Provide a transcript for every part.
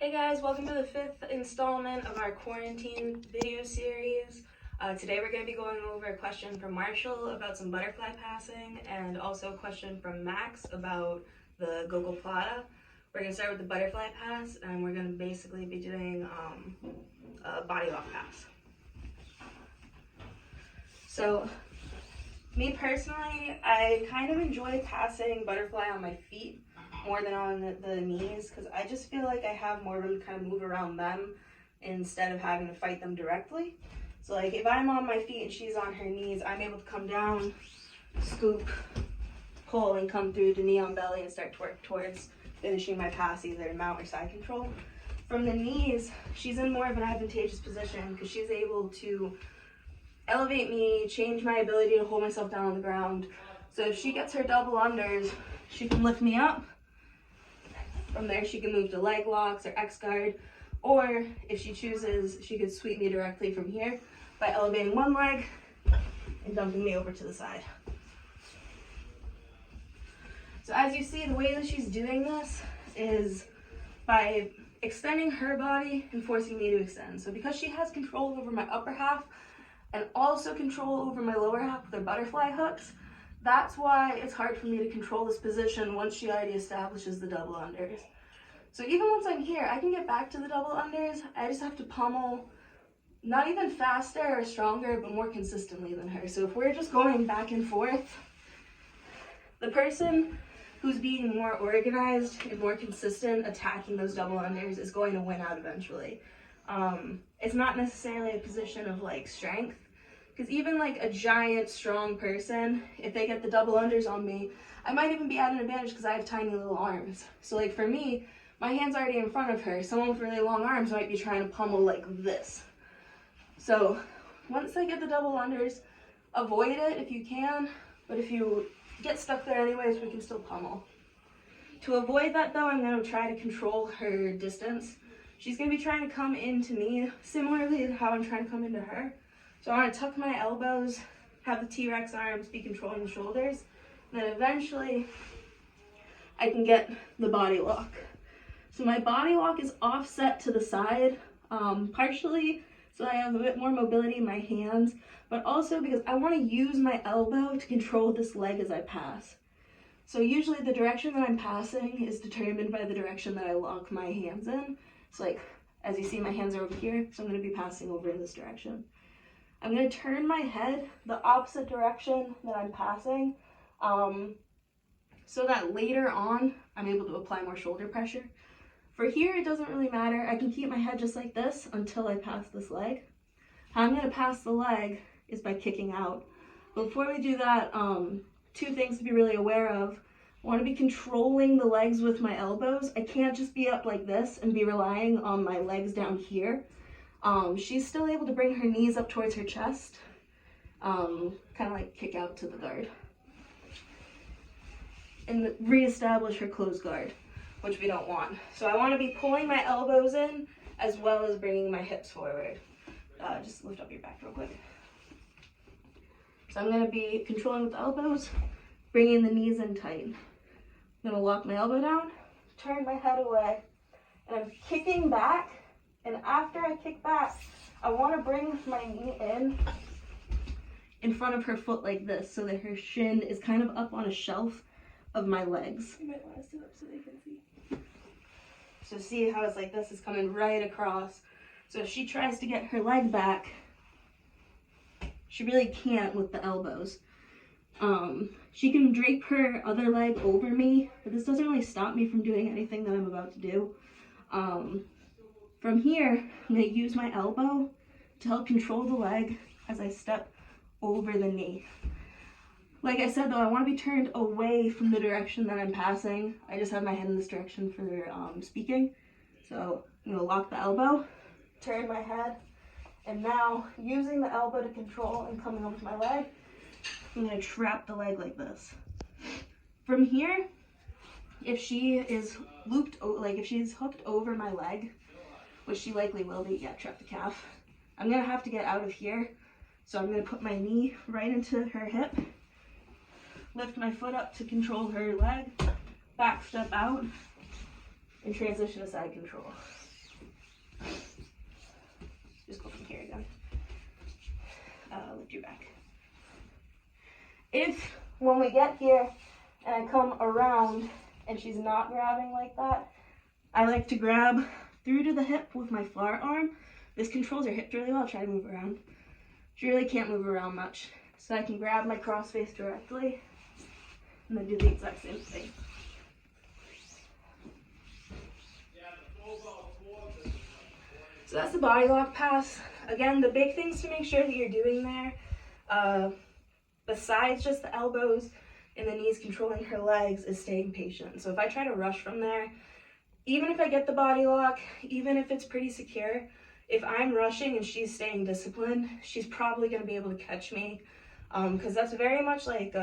Hey guys, welcome to the 5th installment of our quarantine video series. Today we're going to be going over a question from Marshall about some butterfly passing and also a question from Max about the Gogoplata. We're going to start with the butterfly pass and we're going to basically be doing a body lock pass. So, me personally, I kind of enjoy passing butterfly on my feet more than on the knees, because I just feel like I have more room to kind of move around them instead of having to fight them directly. So like if I'm on my feet and she's on her knees, I'm able to come down, scoop, pull, and come through the knee on belly and start to work towards finishing my pass, either mount or side control. From the knees, she's in more of an advantageous position because she's able to elevate me, change my ability to hold myself down on the ground. So if she gets her double unders, she can lift me up. From there, she can move to leg locks or X guard, or if she chooses, she could sweep me directly from here by elevating one leg and dumping me over to the side. So as you see, the way that she's doing this is by extending her body and forcing me to extend. So because she has control over my upper half and also control over my lower half with her butterfly hooks, that's why it's hard for me to control this position once she already establishes the double unders. So even once I'm here, I can get back to the double unders. I just have to pummel, not even faster or stronger, but more consistently than her. So if we're just going back and forth, the person who's being more organized and more consistent attacking those double unders is going to win out eventually. It's not necessarily a position of like strength. Because even like a giant, strong person, if they get the double unders on me, I might even be at an advantage because I have tiny little arms. So like for me, my hand's already in front of her. Someone with really long arms might be trying to pummel like this. So once they get the double unders, avoid it if you can. But if you get stuck there anyways, we can still pummel. To avoid that though, I'm going to try to control her distance. She's going to be trying to come into me similarly to how I'm trying to come into her. So I want to tuck my elbows, have the T-Rex arms be controlling the shoulders, and then eventually I can get the body lock. So my body lock is offset to the side, partially so I have a bit more mobility in my hands, but also because I want to use my elbow to control this leg as I pass. So usually the direction that I'm passing is determined by the direction that I lock my hands in. So like, as you see, my hands are over here, so I'm going to be passing over in this direction. I'm going to turn my head the opposite direction that I'm passing, so that later on I'm able to apply more shoulder pressure. For here, it doesn't really matter. I can keep my head just like this until I pass this leg. How I'm going to pass the leg is by kicking out. But before we do that, two things to be really aware of. I want to be controlling the legs with my elbows. I can't just be up like this and be relying on my legs down here. She's still able to bring her knees up towards her chest, kind of like kick out to the guard, and reestablish her closed guard, which we don't want. So I want to be pulling my elbows in as well as bringing my hips forward. Just lift up your back real quick. So I'm going to be controlling with the elbows, bringing the knees in tight. I'm going to lock my elbow down, turn my head away, and I'm kicking back. And after I kick back, I want to bring my knee in front of her foot like this, so that her shin is kind of up on a shelf of my legs. You might want to sit up so they can see. So see how it's like this is coming right across. So if she tries to get her leg back, she really can't with the elbows. She can drape her other leg over me, but this doesn't really stop me from doing anything that I'm about to do. From here, I'm going to use my elbow to help control the leg as I step over the knee. Like I said though, I want to be turned away from the direction that I'm passing. I just have my head in this direction for speaking. So I'm going to lock the elbow, turn my head, and now using the elbow to control and coming over to my leg, I'm going to trap the leg like this. From here, if she is looped, like if she's hooked over my leg, which she likely will be, yeah, trap the calf, I'm going to have to get out of here. So I'm going to put my knee right into her hip, lift my foot up to control her leg, back step out, and transition to side control. lift your back. If, when we get here and I come around and she's not grabbing like that, I like to grab through to the hip with my forearm. This controls her hips really well. Try to move around. She really can't move around much. So I can grab my cross face directly and then do the exact same thing. So that's the body lock pass. Again, the big things to make sure that you're doing there, besides just the elbows and the knees controlling her legs, is staying patient. So if I try to rush from there, even if I get the body lock, even if it's pretty secure, if I'm rushing and she's staying disciplined, she's probably going to be able to catch me, because that's very much like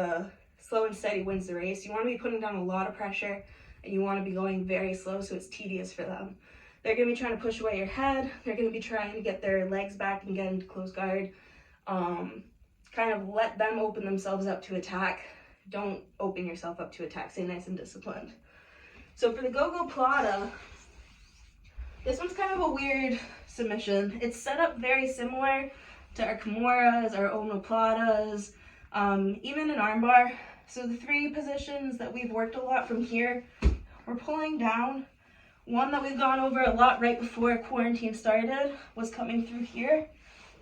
slow and steady wins the race. You want to be putting down a lot of pressure, and you want to be going very slow so it's tedious for them. They're going to be trying to push away your head. They're going to be trying to get their legs back and get into close guard. Kind of let them open themselves up to attack. Don't open yourself up to attack. Stay nice and disciplined. So for the Gogoplata, this one's kind of a weird submission. It's set up very similar to our Kimuras, our omoplatas, even an armbar. So the three positions that we've worked a lot from here, we're pulling down. One that we've gone over a lot right before quarantine started was coming through here,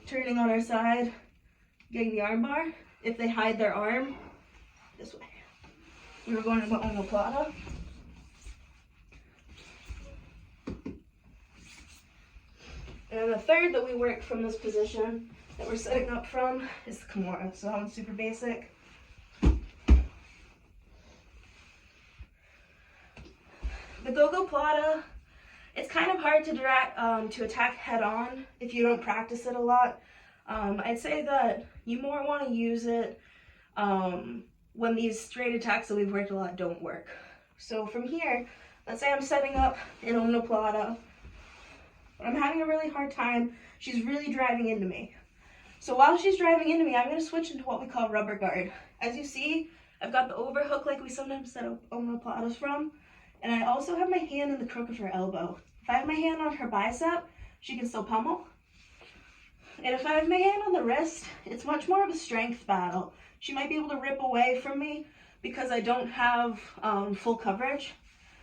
turning on our side, getting the armbar. If they hide their arm, this way. We were going to go omoplata. And the third that we work from this position that we're setting up from is the Kimura. So that one's super basic. The Gogoplata, it's kind of hard to attack head on if you don't practice it a lot. I'd say that you more want to use it when these straight attacks that we've worked a lot don't work. So from here, let's say I'm setting up an omoplata, but I'm having a really hard time. She's really driving into me. So while she's driving into me, I'm going to switch into what we call rubber guard. As you see, I've got the overhook like we sometimes set up omoplatas from. And I also have my hand in the crook of her elbow. If I have my hand on her bicep, she can still pummel. And if I have my hand on the wrist, it's much more of a strength battle. She might be able to rip away from me because I don't have full coverage.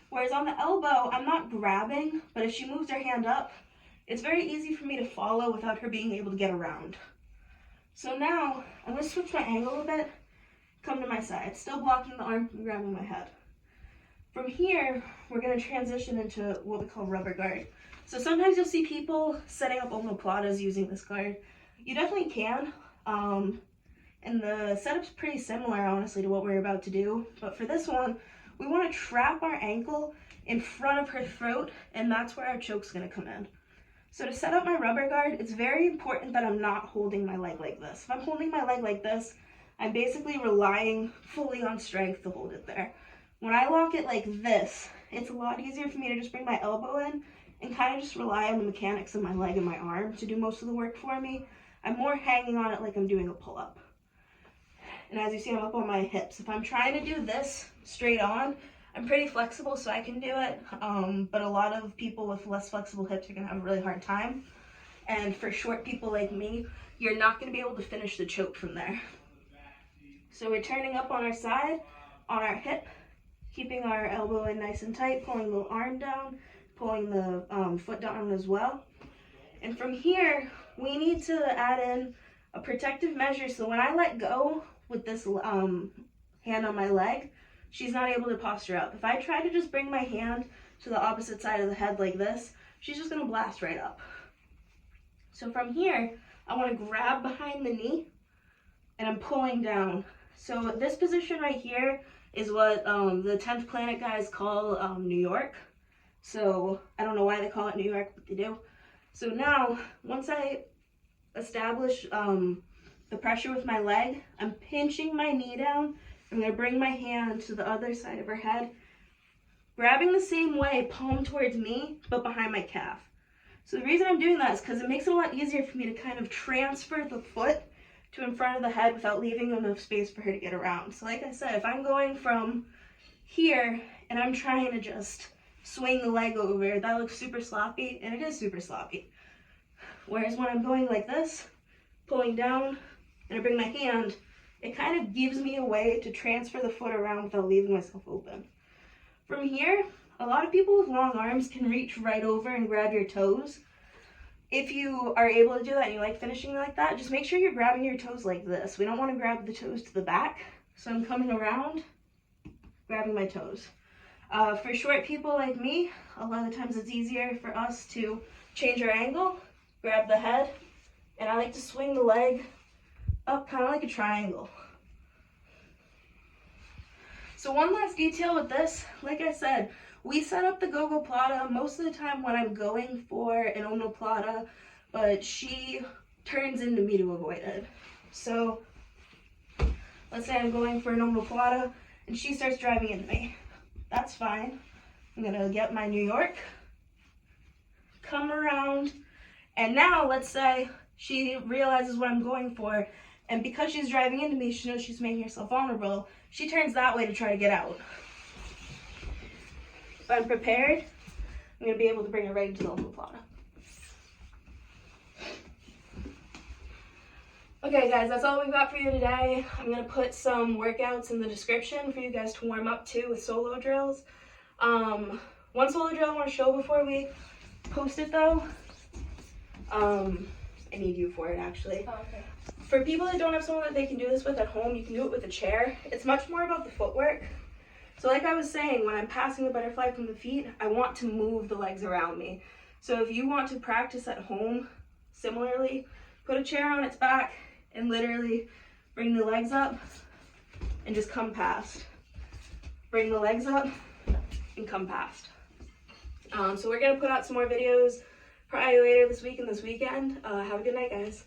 Whereas on the elbow, I'm not grabbing, but if she moves her hand up, it's very easy for me to follow without her being able to get around. So now, I'm going to switch my angle a bit, come to my side, still blocking the arm from grabbing my head. From here, we're going to transition into what we call rubber guard. So sometimes you'll see people setting up omoplatas using this guard. You definitely can, and the setup's pretty similar, honestly, to what we're about to do. But for this one, we want to trap our ankle in front of her throat, and that's where our choke's going to come in. So to set up my rubber guard, it's very important that I'm not holding my leg like this. If I'm holding my leg like this, I'm basically relying fully on strength to hold it there. When I lock it like this, it's a lot easier for me to just bring my elbow in and kind of just rely on the mechanics of my leg and my arm to do most of the work for me. I'm more hanging on it like I'm doing a pull-up. And as you see, I'm up on my hips. If I'm trying to do this straight on, I'm pretty flexible, so I can do it. But a lot of people with less flexible hips are going to have a really hard time. And for short people like me, you're not going to be able to finish the choke from there. So we're turning up on our side, on our hip, keeping our elbow in nice and tight, pulling the arm down, pulling the foot down as well. And from here, we need to add in a protective measure so when I let go with this hand on my leg, she's not able to posture up. If I try to just bring my hand to the opposite side of the head like this, she's just going to blast right up. So from here, I want to grab behind the knee, and I'm pulling down. So this position right here is what the 10th Planet guys call New York. So I don't know why they call it New York, but they do. So now, once I establish the pressure with my leg, I'm pinching my knee down. I'm going to bring my hand to the other side of her head, grabbing the same way, palm towards me, but behind my calf. So the reason I'm doing that is because it makes it a lot easier for me to kind of transfer the foot to in front of the head without leaving enough space for her to get around. So like I said, if I'm going from here and I'm trying to just swing the leg over, that looks super sloppy, and it is super sloppy. Whereas when I'm going like this, pulling down, and I bring my hand, it kind of gives me a way to transfer the foot around without leaving myself open. From here, a lot of people with long arms can reach right over and grab your toes. If you are able to do that and you like finishing like that, just make sure you're grabbing your toes like this. We don't want to grab the toes to the back, so I'm coming around, grabbing my toes. For short people like me, a lot of the times it's easier for us to change our angle, grab the head, and I like to swing the leg up kind of like a triangle. So one last detail with this, like I said, we set up the Gogoplata most of the time when I'm going for an omoplata, but she turns into me to avoid it. So let's say I'm going for an omoplata and she starts driving into me. That's fine. I'm gonna get my New York, come around, and now let's say she realizes what I'm going for, and because she's driving into me, she knows she's making herself vulnerable. She turns that way to try to get out. If I'm prepared, I'm gonna be able to bring her right into the omoplata. Okay guys, that's all we've got for you today. I'm gonna put some workouts in the description for you guys to warm up to with solo drills. One solo drill I want to show before we post it though. I need you for it actually. Oh, okay. For people that don't have someone that they can do this with at home, you can do it with a chair. It's much more about the footwork. So like I was saying, when I'm passing the butterfly from the feet, I want to move the legs around me. So if you want to practice at home, similarly, put a chair on its back and literally bring the legs up and just come past. Bring the legs up and come past. So we're gonna put out some more videos probably later this week and this weekend. Have a good night, guys.